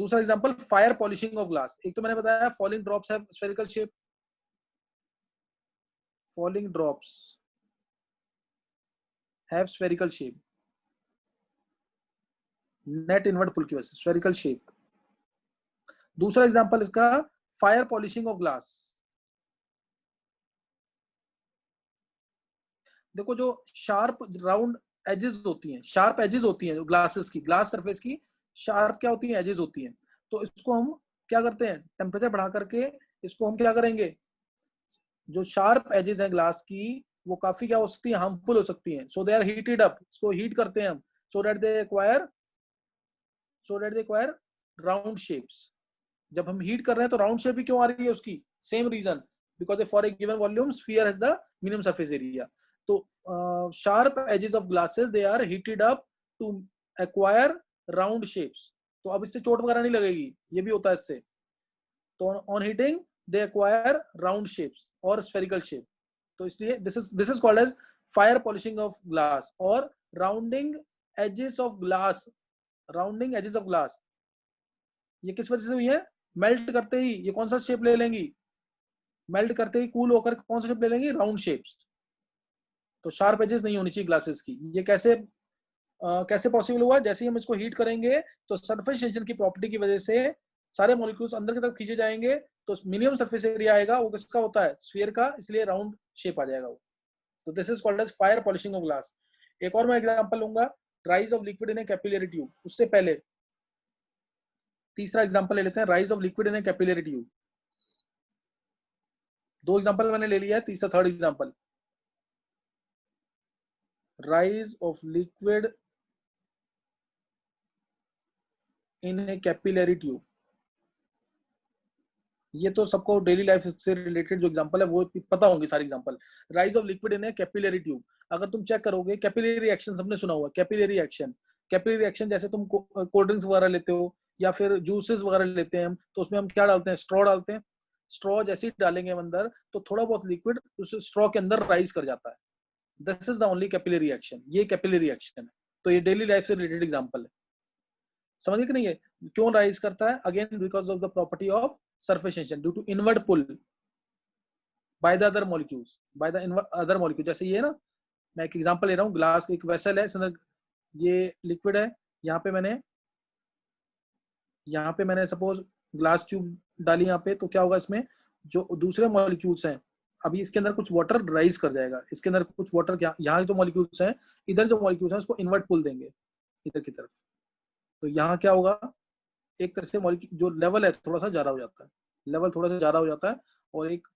दूसरा example fire polishing of glass. एक तो मैंने बताया falling drops have spherical shape, falling drops have spherical shape, net inward pull की वजह से स्फेरिकल शेप। दूसरा एग्जांपल इसका फायर पॉलिशिंग ऑफ ग्लास। देखो जो शार्प राउंड एजेस होती हैं, शार्प एजेस होती हैं जो ग्लासेस की, ग्लास सरफेस की शार्प क्या होती है, एजेस होती हैं। तो इसको हम क्या करते हैं, टेम्परेचर बढ़ा करके इसको हम क्या करेंगे, जो शार्प एजेस हैं ग्लास की वो काफी क्या हो सकती है, हार्मफुल हो सकती हैं। सो दे आर हीटेड अप, इसको हीट करते हैं हम, so that they acquire round shapes. जब हम हीट कर रहे हैं तो राउंड शेप भी क्यों आ रही है उसकी, same reason, because for a given volume sphere has the minimum surface area. तो sharp edges of glasses they are heated up to acquire round shapes। तो अब इससे चोट वगैरह नहीं लगेगी, ये भी होता है इससे। तो on heating they acquire round shapes और spherical shape। तो इसलिए this is called as fire polishing of glass और rounding edges of glass। rounding edges of glass ये किस वजह से हुई है, मेल्ट करते ही ये कौन सा शेप ले लेंगी, मेल्ट करते ही कूल होकर कौन सा शेप ले लेंगी, राउंड शेप्स। तो शार्प एजेस नहीं होनी चाहिए ग्लासेस की। ये कैसे पॉसिबल हुआ, जैसे ही हम इसको हीट करेंगे तो सरफेस टेंशन की प्रॉपर्टी की वजह से सारे मॉलिक्यूल्स अंदर की तरफ खींचे जाएंगे, तो मिनिमम सरफेस एरिया आएगा, वो किसका होता है, स्फीयर का, इसलिए राउंड शेप आ जाएगा वो। तो this is called as fire polishing of glass. एक और मैं एग्जांपल लूंगा, rise of liquid in a capillary tube. उससे पहले तीसरा एग्जांपल ले लेते हैं, rise of liquid in a capillary tube. दो एग्जांपल मैंने ले लिया है, तीसरा third example, rise of liquid in a capillary tube। ये तो सबको डेली लाइफ से रिलेटेड जो एग्जांपल है वो पता होंगे सारे example. Rise of liquid in a capillary tube, अगर तुम चेक करोगे कैपिलरी रिएक्शन सबने सुना हुआ, कैपिलरी रिएक्शन जैसे तुम कोल्ड ड्रिंक्स वगैरह लेते हो या फिर जूसेस वगैरह लेते हैं हम, तो उसमें हम क्या डालते हैं, स्ट्रॉ डालते हैं। स्ट्रॉ जैसे ही डालेंगे अंदर तो थोड़ा बहुत लिक्विड उस स्ट्रॉ के अंदर राइज कर जाता है। This is the only capillary reaction, ये कैपिलरी रिएक्शन है। तो ये डेली लाइफ से रिलेटेड एग्जांपल है, समझिए कि नहीं है क्यों राइज करता है, again because of the property of surface tension due to inward pull by the other molecules, by the other molecule. जैसे ये ना, मैं एक एग्जांपल ले रहा हूँ, ग्लास एक वेसल है, ये लिक्विड है, यहाँ पे मैंने सपोज ग्लास ट्यूब डाली यहाँ पे, तो क्या होगा इसमें जो दूसरे मॉलिक्यूल्स हैं, अभी इसके अंदर कुछ वाटर राइज कर जाएगा, इसके अंदर कुछ वाटर, क्या यहाँ जो मॉलिक्यूल्स हैं, इधर जो मॉलिक्यूल्स हैं उसको इनवर्ट पुल देंगे इधर की तरफ। तो यहाँ क्या होगा, एक तरह से मॉलिक्यूल जो लेवल है थोड़ा सा ज्यादा हो जाता है, लेवल थोड़ा सा ज्यादा हो जाता है और एक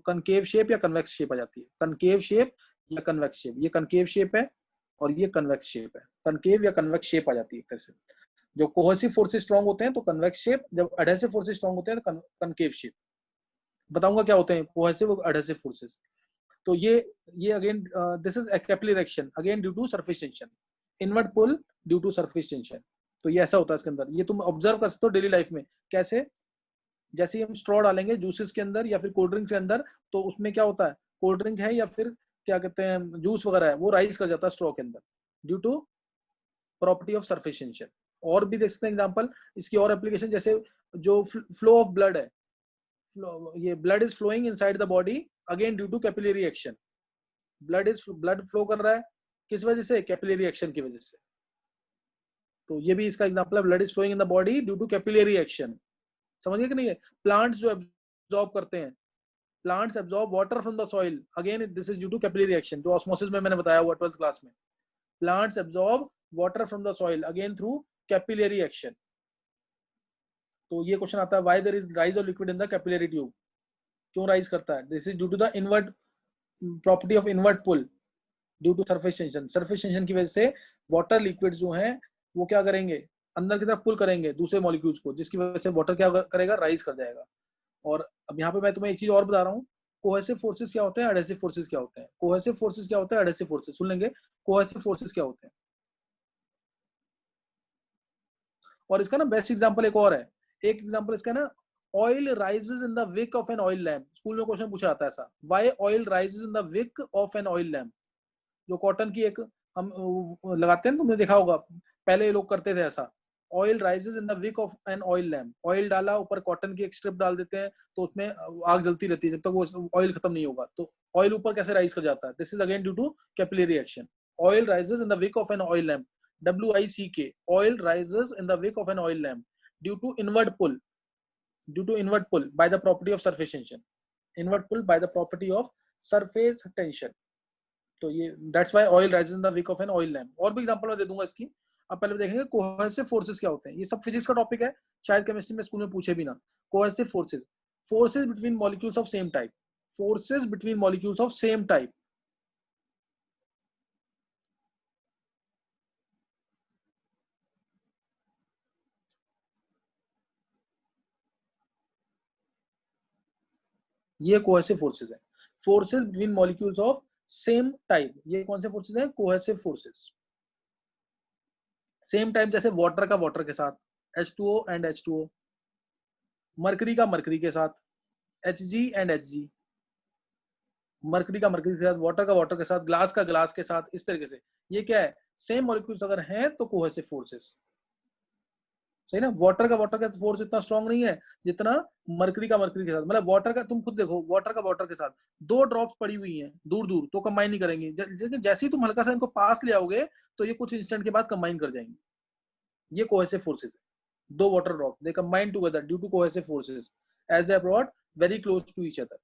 कनकेव शेप या कन्वेक्स शेप आ जाती है, कनकेव शेप या कन्वेक्स शेप। ये कनकेव शेप है और ये कन्वेक्स शेप है, कनकेव या कन्वेक्स शेप आ जाती है एक तरह से। जो कोहेसिव फोर्सेस स्ट्रांग होते हैं तो कन्वेक्स शेप, जब एडहेसिव फोर्सेस स्ट्रांग होते हैं तो कनकेव शेप। बताऊंगा क्या होते हैं कोहेसिव और एडहेसिव फोर्सेस। तो ये again this is capillary reaction again due to surface tension, inward pull due to surface tension. तो ये ऐसा होता है इसके अंदर, ये तुम ऑब्जर्व कर सकते हो डेली लाइफ में। कैसे, जैसे ही हम स्ट्रॉ डालेंगे जूसेस के अंदर या फिर कोल्ड ड्रिंक के अंदर, तो उसमें क्या होता है, कोल्ड ड्रिंक है या फिर क्या कहते हैं जूस वगैरह है, वो राइज कर जाता है स्ट्रॉ के अंदर due to property of surface tension. और भी देख सकते हैं एग्जांपल इसकी और एप्लीकेशन, जैसे जो फ्लो ऑफ ब्लड है, ये blood is flowing inside the body again due to capillary reaction. Blood flow कर रहा है किस वजह से, कैपिलरी रिएक्शन की वजह से। तो ये भी इसका एग्जांपल है, blood is flowing in the body due to capillary reaction. समझिए कि नहीं है, प्लांट्स जो एब्जॉर्ब करते हैं, plants absorb water from the soil, again this is due to capillary reaction, जो ऑस्मोसिस में मैंने बताया हुआ 12th क्लास में। Plants absorb water from the soil again through capillary action. तो ये क्वेश्चन आता है why there is rise of liquid in the capillary tube, क्यों राइज करता है? This is due to the inward property of inward pull due to surface tension. Surface tension की वजह से वाटर लिक्विड जो है वो क्या करेंगे, अंदर की तरफ पुल करेंगे दूसरे मॉलिक्यूल्स को, जिसकी वजह से वाटर क्या करेगा, राइज कर जाएगा। और अब यहाँ पे मैं तुम्हें एक चीज और बता रहा हूँ, कोहेसिव फोर्सेस क्या होते हैं, एडहेसिव फोर्सेस क्या होते हैं। कोहेसिव फोर्सेस क्या होता है, एडहेसिव फोर्सेस सुन लेंगे। कोहेसिव फोर्सेस क्या होते हैं, और इसका ना बेस्ट एग्जांपल एक और है। एक एग्जांपल इसका ना, oil rises in the wick of an oil lamp. School में क्वेश्चन पूछा जाता है ऐसा, why oil rises in the wick of an oil lamp. जो कॉटन की एक हम लगाते हैं, तुमने देखा होगा पहले लोग करते थे ऐसा, oil rises in the wick of an oil lamp. Oil डाला, ऊपर कॉटन की एक स्ट्रिप डाल देते हैं, तो उसमें आग जलती रहती है जब तक वो ऑयल खत्म नहीं होगा। तो ऑयल ऊपर कैसे राइज कर जाता है? This is again due to capillary action. Oil rises in the wick of an oil lamp, WICK, oil rises in the wick of an oil lamp due to inward pull by the property of surface tension, inward pull by the property of surface tension। तो ये that's why oil rises in the wick of an oil lamp। और भी example मैं दे दूंगा इसकी। अब पहले देखेंगे कोहेसिव फोर्सेस क्या होते हैं। ये सब फिजिक्स का टॉपिक है, शायद केमिस्ट्री में स्कूल में पूछे भी ना। Cohesive forces, forces between molecules of same type, forces between molecules of same type. ये कोहेसिव फोर्सेस है, forces between molecules of same type. ये कौन से फोर्सेस हैं? Cohesive forces. सेम टाइप जैसे वाटर का वाटर के साथ, H2O एंड H2O, मरकरी का मरकरी के साथ, Hg एंड Hg, मरकरी का मरकरी के साथ, वाटर का वाटर के साथ, ग्लास का ग्लास के साथ। इस तरीके से ये क्या है, सेम मॉलिक्यूल्स अगर हैं तो कोहेसिव फोर्सेस। सही ना? वाटर का वाटर का फोर्स इतना स्ट्रांग नहीं है जितना मरकरी का मरकरी के साथ। मतलब वाटर का, तुम खुद देखो, वाटर का वाटर के साथ 2 ड्रॉप्स पड़ी हुई हैं दूर दूर, तो कंबाइन नहीं करेंगे, लेकिन जैसे ही तुम हल्का सा इनको पास ले आओगे तो ये कुछ इंस्टेंट के बाद कंबाइन कर जाएंगे। ये कोहेसिव फोर्सेस है। 2 water drop they combine together due to cohesive forces as they are brought very close to each other.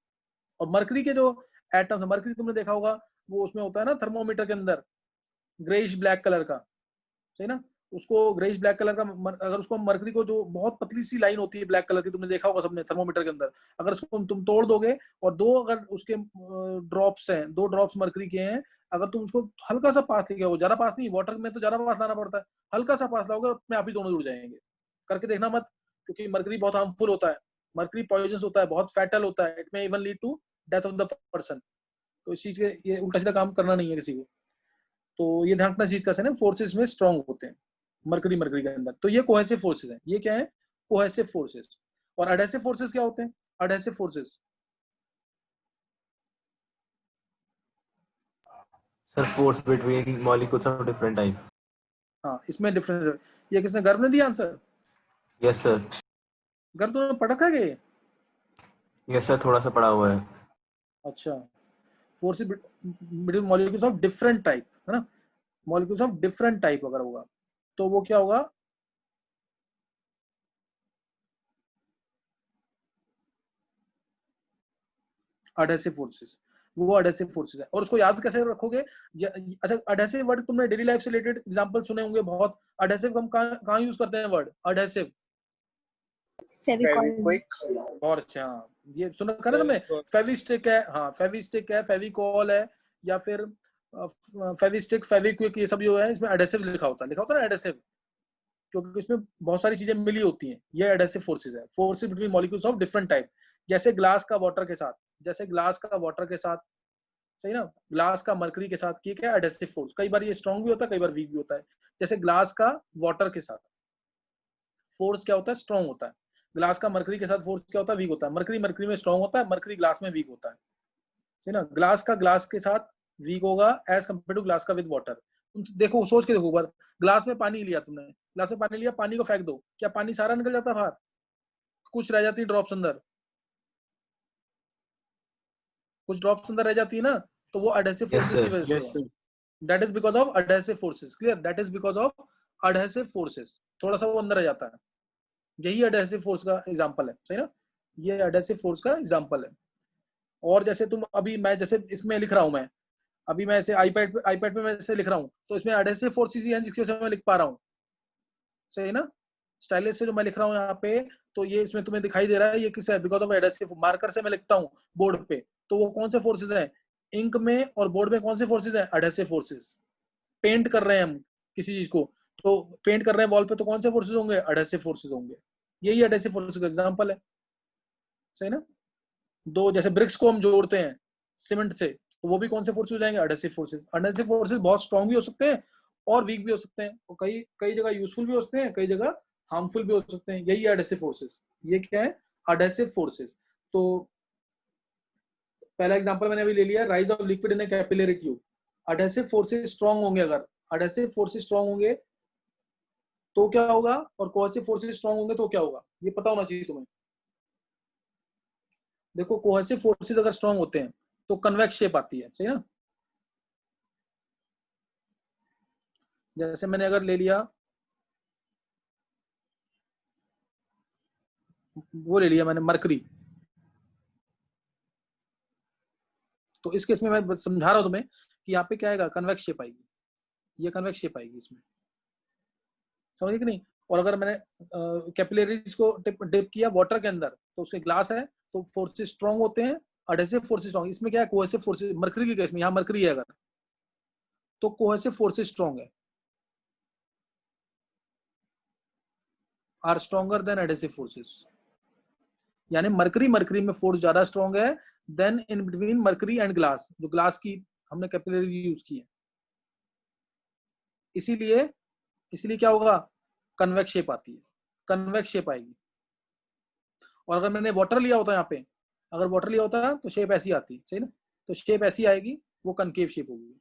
और मरकरी के जो एटम्स, मरकरी तुमने देखा होगा वो उसमें होता है ना थर्मोमीटर के अंदर, ग्रेइश ब्लैक कलर का। सही ना? उसको ग्रेइश ब्लैक कलर का, अगर उसको मरकरी को, जो बहुत पतली सी लाइन होती है ब्लैक कलर की, तुमने देखा होगा सबने थर्मोमीटर के अंदर, अगर उसको तुम तोड़ दोगे और 2 अगर उसके ड्रॉप्स हैं, 2 ड्रॉप्स मरकरी के हैं, अगर तुम उसको हल्का सा पास लेके आओ, ज्यादा पास नहीं, वाटर में तो ज्यादा पास लाना पड़ता है, हल्का सा पास लाओगे उसमें आप ही दोनों जुड़ जाएंगे। करके देखना मत, क्योंकि मरकरी बहुत हार्मफुल होता है, मरकरी पॉइजनस होता है, बहुत फैटल होता है, it may even lead to death of the person. तो इस चीज के, ये उल्टा सीधा काम करना नहीं है किसी को। तो ये ध्यान रखना चीज कैसे ना, फोर्सेस में स्ट्रांग होते हैं मरकरी के अंदर। तो ये कोहेसिव फोर्सेस हैं। ये क्या है? Cohesive forces. और एडहेसिव फोर्सेस क्या होते हैं? Adhesive forces sir force between molecules of different type. हाँ, इसमें डिफरेंट। ये किसने, गर्भ ने दिया आंसर? Yes sir. गर्भ तुमने पढ़ा रखा है? यस सर, थोड़ा सा पढ़ा हुआ है। अच्छा, forces between molecules of different type, है ना? मॉलिक्यूल्स ऑफ डिफरेंट टाइप अगर होगा तो वो क्या होगा? Adhesive forces. वो एडहेसिव फोर्सेस है। और उसको याद कैसे रखोगे? अच्छा, एडहेसिव वर्ड तुमने डेली लाइफ से रिलेटेड एग्जांपल सुने होंगे बहुत। एडहेसिव हम कहाँ यूज करते हैं वर्ड एडहेसिव? फेविक्विक। और अच्छा, ये सुना कर तुमने, फेविस्टिक है, हाँ फेविस्टिक है, फेविकॉल है, या फिर फेविस्टिक, फेविक्विक, ये सब जो है इसमें एडहेसिव लिखा होता है ना एडहेसिव, क्योंकि इसमें बहुत सारी चीजें मिली होती हैं। ये एडहेसिव फोर्सेस है, forces between molecules of different type. जैसे ग्लास का वाटर के साथ, जैसे ग्लास का वाटर के साथ, सही ना, ग्लास का मरकरी के साथ, ये क्या एडहेसिव फोर्स। कई बार ये स्ट्रॉन्ग भी होता है, कई बार वीक भी होता है। जैसे ग्लास का वाटर के साथ फोर्स क्या होता है? स्ट्रॉन्ग होता है। ग्लास का मरकरी के साथ फोर्स क्या होता है? वीक होता है। मरकरी में स्ट्रॉन्ग होता है, मरकरी ग्लास में वीक होता है। सही ना? ग्लास का ग्लास के साथ वीक होगा एज कम्पेयर टू ग्लास का विद वाटर। तुम देखो, सोच के देखो, बार ग्लास में पानी लिया तुमने, ग्लास में पानी लिया, पानी को फेंक दो, क्या पानी सारा निकल जाता है बाहर? कुछ रह जाती है ड्रॉप्स अंदर, कुछ ड्रॉप्स अंदर रह जाती है ना, तो वो एडहेसिव फोर्सेस की वजह से। That is because of adhesive forces. Clear? That is because of adhesive forces. थोड़ा सा वो अंदर रह जाता है। यही एडहेसिव फोर्स का एग्जांपल है। सही ना? ये एडहेसिव फोर्स का एग्जांपल है। और जैसे तुम अभी, मैं जैसे इसमें लिख रहा हूं, मैं अभी मैं ऐसे आईपैड पे मैं ऐसे लिख रहा हूँ तो इसमें एडहेसिव फोर्सेस ही हैं जिसकी वजह से मैं लिख पा रहा हूँ, सही ना। स्टाइलस से जो मैं लिख रहा हूँ यहाँ पे, तो ये इसमें तुम्हें दिखाई दे रहा है ये किस है, बिकॉज ऑफ एडहेसिव। मार्कर से मैं लिखता हूँ बोर्ड पे, तो वो कौन से फोर्सेज हैं, इंक में और बोर्ड में कौन से फोर्सेज हैं, एडहेसिव फोर्सेज। पेंट कर रहे हैं हम किसी चीज को, तो पेंट कर रहे हैं वॉल पे, तो कौन से फोर्सेज होंगे, एडहेसिव फोर्सेज होंगे। यही एडहेसिव फोर्सेज का एग्जांपल है, सही ना। दो जैसे ब्रिक्स को हम जोड़ते हैं सीमेंट से, तो वो भी कौन से फोर्सेज हो जाएंगे, एडहेसिव फोर्सेज। एडहेसिव फोर्सेज बहुत स्ट्रॉन्ग भी हो सकते हैं और वीक भी हो सकते हैं, और कई कई जगह यूजफुल भी हो सकते हैं, कई जगह हार्मफुल भी हो सकते हैं। यही एडहेसिव फोर्सेज, ये क्या है, एडहेसिव फोर्सेज। तो पहला एग्जांपल मैंने अभी ले लिया, rise of liquid in a capillary tube. Adhesive forces strong होंगे, अगर एडहेसिव फोर्सेज स्ट्रॉन्ग होंगे तो क्या होगा, और कोहेसिव फोर्सेज स्ट्रॉन्ग होंगे तो क्या होगा, ये पता होना चाहिए तुम्हें। देखो कोहेसिव फोर्सेज अगर स्ट्रॉन्ग होते हैं तो कन्वेक्स शेप आती है, सही ना। जैसे मैंने अगर ले लिया, वो ले लिया मैंने मरकरी, तो इस केस में मैं समझा रहा हूं तुम्हें कि यहाँ पे क्या आएगा, कन्वेक्स शेप आएगी, ये कन्वेक्स शेप आएगी इसमें, समझ कि नहीं। और अगर मैंने कैपिलरीज को डिप किया वाटर के अंदर, तो उसके ग्लास है, तो फोर्सेस स्ट्रॉन्ग होते हैं, एडहेसिव फोर्सेस स्ट्रॉन्ग। इसमें क्या है, कोहेसिव फोर्सेस, मरकरी के केस में, यहाँ मरकरी है अगर, तो कोहेसिव फोर्सेस स्ट्रॉन्ग है, are stronger than adhesive forces. यानी मरकरी में फोर्स ज्यादा स्ट्रॉन्ग है than in between mercury and glass, जो ग्लास की हमने कैपिलरीज यूज की है। इसीलिए क्या होगा, कन्वेक्स शेप आती है, कन्वेक्स शेप आएगी। और अगर मैंने वाटर लिया होता यहाँ पे, अगर वाटर लिया होता तो शेप ऐसी आती, सही ना। तो शेप ऐसी आएगी, वो कनकेव शेप होगी।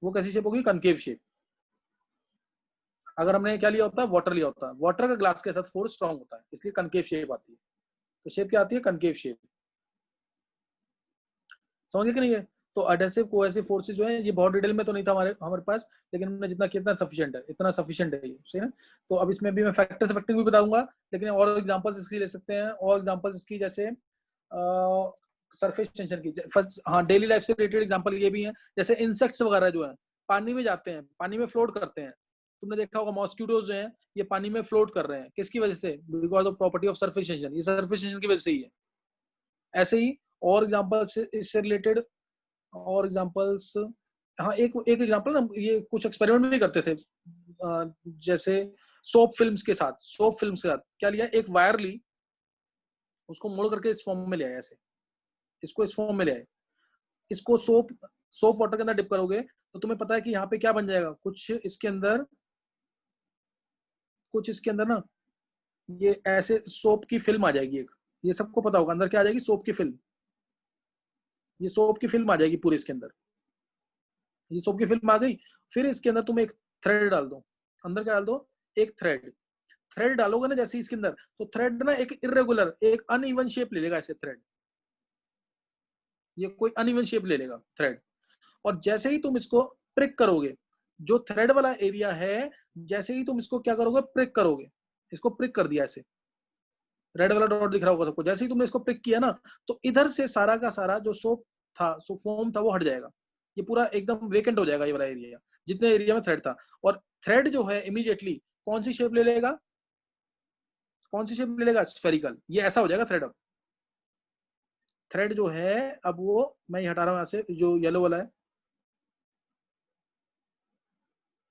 वो कैसी शेप होगी, कनकेव शेप। अगर हमने क्या लिया होता, वाटर लिया होता, वाटर का ग्लास के साथ फोर्स स्ट्रॉन्ग होता है, इसलिए कनकेव शेप आती है। तो शेप क्या आती है, कनकेव शेप। समझिए कि नहीं है। तो एडहेसिव कोहेसिव फोर्सेस जो है, ये बहुत डिटेल में तो नहीं था हमारे पास, लेकिन हमने जितना किया इतना सफिशिएंट है, इतना सफिशिएंट है ये, सही ना। तो अब इसमें भी मैं फैक्टर्स इफेक्टिंग भी बताऊंगा, लेकिन और एग्जांपल्स इसकी ले सकते हैं, और एग्जांपल्स इसकी जैसे सरफेस टेंशन की। हाँ, डेली लाइफ से रिलेटेड एग्जांपल ये भी है, जैसे इंसेक्ट्स वगैरह जो है पानी में जाते हैं, पानी में फ्लोट करते हैं। तुमने देखा होगा मॉस्किटोज जो हैं ये पानी में फ्लोट कर रहे हैं, किसकी वजह से, because of property of surface tension, ये सरफेस टेंशन की वजह से ही है। ऐसे ही और एग्जांपल्स इससे रिलेटेड, और एग्जांपल्स, हाँ एक एग्जांपल ना, ये कुछ एक्सपेरिमेंट भी करते थे, जैसे सोप फिल्म्स के साथ, क्या लिया, एक वायर ली, उसको मोड़ करके इस फॉर्म में ले आया, ऐसे इसको इस फॉर्म में ले आए, इसको सोप वाटर के अंदर डिप करोगे तो तुम्हें पता है कि यहाँ पे क्या बन जाएगा, कुछ इसके अंदर ना ये ऐसे सोप की फिल्म आ जाएगी एक, ये सबको पता होगा, अंदर क्या आ जाएगी, सोप की फिल्म। ये सोप की फिल्म आ जाएगी पूरे इसके अंदर, ये सोप की फिल्म आ गई। फिर इसके अंदर तुम एक थ्रेड डाल दो, अंदर क्या डाल दो, एक थ्रेड डालोगे ना जैसे इसके अंदर, तो थ्रेड ना एक इरेगुलर, एक अनइवन शेप ले लेगा ऐसे थ्रेड, ये कोई अनइवन शेप ले लेगा थ्रेड। और जैसे ही तुम इसको प्रिक करोगे, जो थ्रेड वाला एरिया है, जैसे ही तुम इसको क्या करोगे, प्रिक करोगे, इसको प्रिक कर दिया ऐसे, रेड वाला डॉट दिख रहा होगा सबको, जैसे ही तुमने इसको प्रिक किया ना, तो इधर से सारा का सारा जो सोप था, फोम था, वो हट जाएगा, ये पूरा एकदम वेकेंट हो जाएगा ये वाला एरिया, जितने एरिया में थ्रेड था। और थ्रेड जो है इमीडिएटली कौन सी शेप ले लेगा, स्फेरिकल, ये ऐसा हो जाएगा थ्रेड। अब थ्रेड जो है, अब वो मैं ये हटा रहा हूं यहाँ से, जो येलो वाला है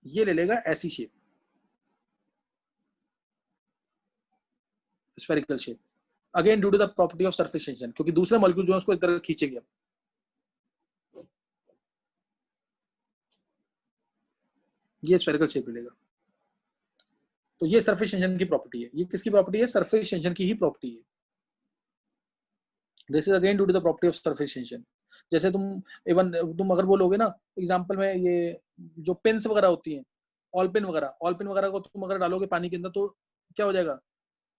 ये ले लेगा ऐसी shape, spherical shape, again due to the property of surface tension, क्योंकि दूसरे मॉलिक्यूल जो है उसको एक तरह खींचेंगे। ये स्फेरिकल शेप लेगा। तो ये सरफेस टेंशन की प्रॉपर्टी है। ये किसकी प्रॉपर्टी है, सरफेस टेंशन की ही प्रॉपर्टी है। This is again due to the property of surface tension. जैसे तुम अगर बोलोगे ना एग्जांपल में, ये जो पिन्स वगैरह होती हैं, ऑल पिन वगैरह को तुम अगर डालोगे पानी के अंदर तो क्या हो जाएगा,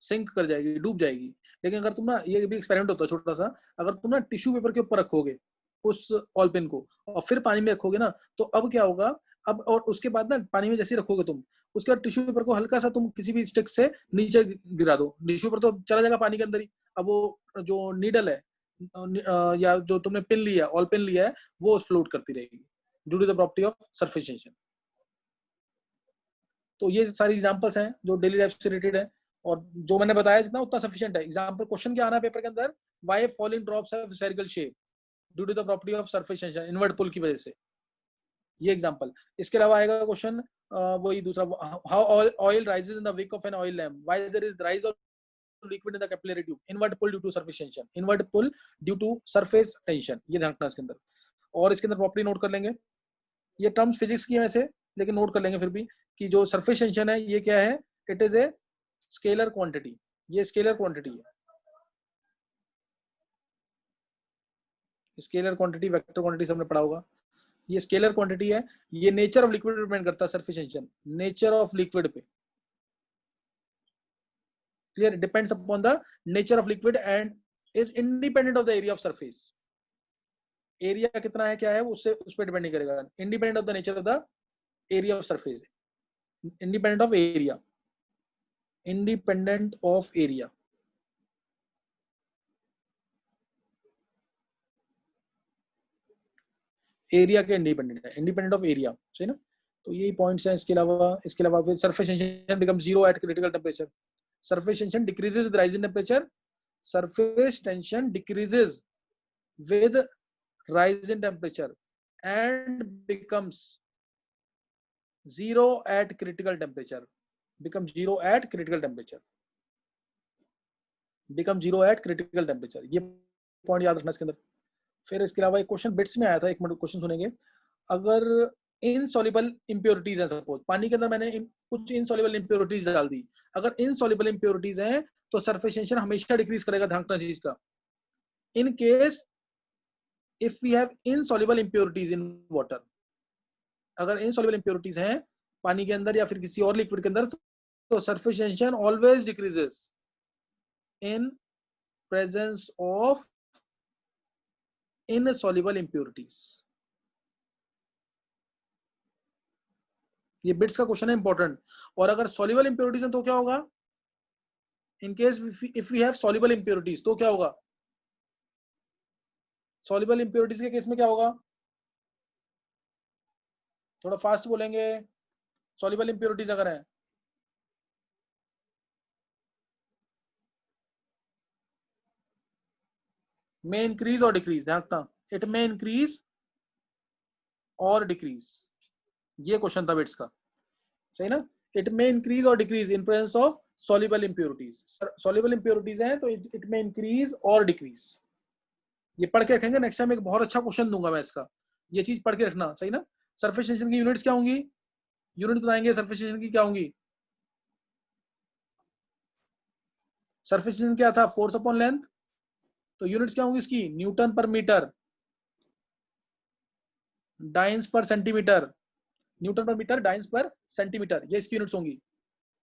सिंक कर जाएगी, डूब जाएगी। लेकिन अगर तुम ना, ये भी एक्सपेरिमेंट होता है छोटा सा, अगर तुम ना टिश्यू पेपर के ऊपर रखोगे उस ऑल पिन को और फिर पानी में रखोगे ना, तो अब क्या होगा, अब और उसके बाद ना पानी में जैसे रखोगे तुम, उसके बाद टिश्यू पेपर को हल्का सा तुम किसी भी स्टिक से नीचे गिरा दो, टिश्यू पेपर तो चला जाएगा पानी के अंदर ही। अब वो जो नीडल है, या जो तुमने पिन लिया, ऑल पिन लिया है, वो फ्लोट करती रहेगी due to the property of surface tension. तो ये सारी एग्जांपल्स हैं जो डेली लाइफ से रिलेटेड है, और जो मैंने बताया जितना उतना सफिशिएंट है। एग्जांपल क्वेश्चन क्या आना है पेपर के अंदर, why falling drops have spherical shape due to the property of surface tension, inward pull की वजह से, ये एग्जांपल। इसके अलावा आएगा क्वेश्चन वही दूसरा, how oil rises in the wick of an oil lamp, why there is rise of liquid in the capillary tube, inward pull due to surface tension, inward pull due to surface tension, ये ध्यान रखना इसके अंदर। और इसके अंदर property note कर लेंगे, ये टर्म्स फिजिक्स की है वैसे, लेकिन नोट कर लेंगे फिर भी कि जो सरफेस टेंशन है ये क्या है, it is a scalar quantity, ये स्केलर क्वांटिटी है। स्केलर क्वांटिटी, वेक्टर क्वांटिटी सबने पढ़ा होगा, ये स्केलर क्वांटिटी है। ये नेचर ऑफ लिक्विड पे डिपेंड करता है surface tension, nature of liquid पे, clear, depends upon the nature of liquid and is independent of the area of surface. Area कितना है क्या है उससे, उस पर डिपेंड नहीं करेगा, independent of the nature of the area of surface, independent of area, independent of area. Area के इंडिपेंडेंट है, इंडिपेंडेंट ऑफ एरिया, सही ना। तो यही पॉइंट्स हैं। इसके अलावा surface tension become zero eight critical temperature, surface tension decreases with rise in temperature, surface tension decreases with rise in temperature and becomes zero at critical temperature, become zero at critical temperature, become zero at critical temperature, ये point याद रखना इसके अंदर। फिर इसके अलावा एक question bits में आया था, एक मिनट क्वेश्चन सुनेंगे। अगर इनसॉल्युबल इंप्योरिटीज है, सपोज पानी के अंदर मैंने कुछ इनसॉल्युबल इंप्योरिटीज डाल दी, अगर इनसॉल्युबल इंप्योरिटीज हैं तो सरफेस टेंशन हमेशा डिक्रीज करेगा, ध्यान रखना चीज का। In case if we have insoluble impurities in water, अगर insoluble impurities हैं पानी के अंदर या फिर किसी और लिक्विड के अंदर, तो surface tension always decreases in presence of insoluble impurities। ये बिट्स का क्वेश्चन है इंपॉर्टेंट। और अगर soluble impurities हैं तो क्या होगा, in case if we have soluble impurities तो क्या होगा, सॉल्युबल इंप्योरिटीज के केस में क्या होगा, थोड़ा फास्ट बोलेंगे। सॉल्युबल इंप्योरिटीज अगर है, मे इंक्रीज और डिक्रीज, ध्यान रखना, इट मे इंक्रीज और डिक्रीज, ये क्वेश्चन था बिट्स का, सही ना। इट मे इंक्रीज और decrease in presence of soluble impurities, soluble impurities हैं तो इट मे इंक्रीज और डिक्रीज, ये पढ़ के रखेंगे। नेक्स्ट टाइम एक बहुत अच्छा क्वेश्चन दूंगा मैं इसका, ये चीज पढ़ के रखना, सही ना। सरफेस टेंशन की यूनिट्स क्या होंगी, यूनिट बताएंगे सरफेस टेंशन की क्या होंगी। सरफेस टेंशन क्या था, फोर्स अपॉन लेंथ, तो यूनिट्स क्या होंगी इसकी, न्यूटन पर मीटर, डाइंस पर सेंटीमीटर, न्यूटन पर मीटर, डाइंस पर सेंटीमीटर, ये इसकी यूनिट्स होंगी।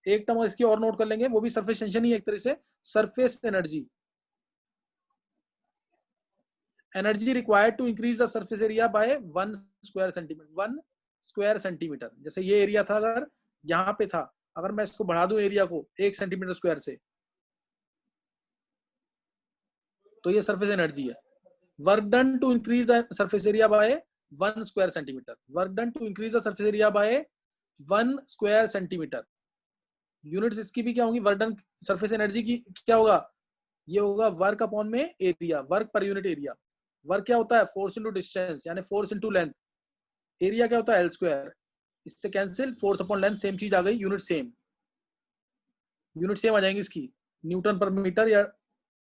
एक टर्म इसकी और नोट कर लेंगे, वो भी सरफेस टेंशन ही एक तरह से, surface energy, energy required to increase the surface area by 1 square centimetre, 1 square centimetre. जैसे ये एरिया था, अगर यहाँ पे था, अगर मैं इसको बढ़ा दूं एरिया को 1 सेंटीमीटर स्क्वायर से, तो ये सरफेस एनर्जी है। Work done to increase the surface area by 1 square centimetre, work done to increase the surface area by 1 square centimetre. Units इसकी भी क्या होंगी, वर्क डन, सरफेस एनर्जी की क्या होगा, ये होगा वर्क अपॉन में area, work per unit area. Work क्या होता है, फोर्स इनटू डिस्टेंस यानी फोर्स इनटू लेंथ, एरिया क्या होता है, एल स्क्वायर, इससे cancel, force upon length same चीज आ गई, यूनिट सेम आ जाएंगी इसकी, न्यूटन पर मीटर या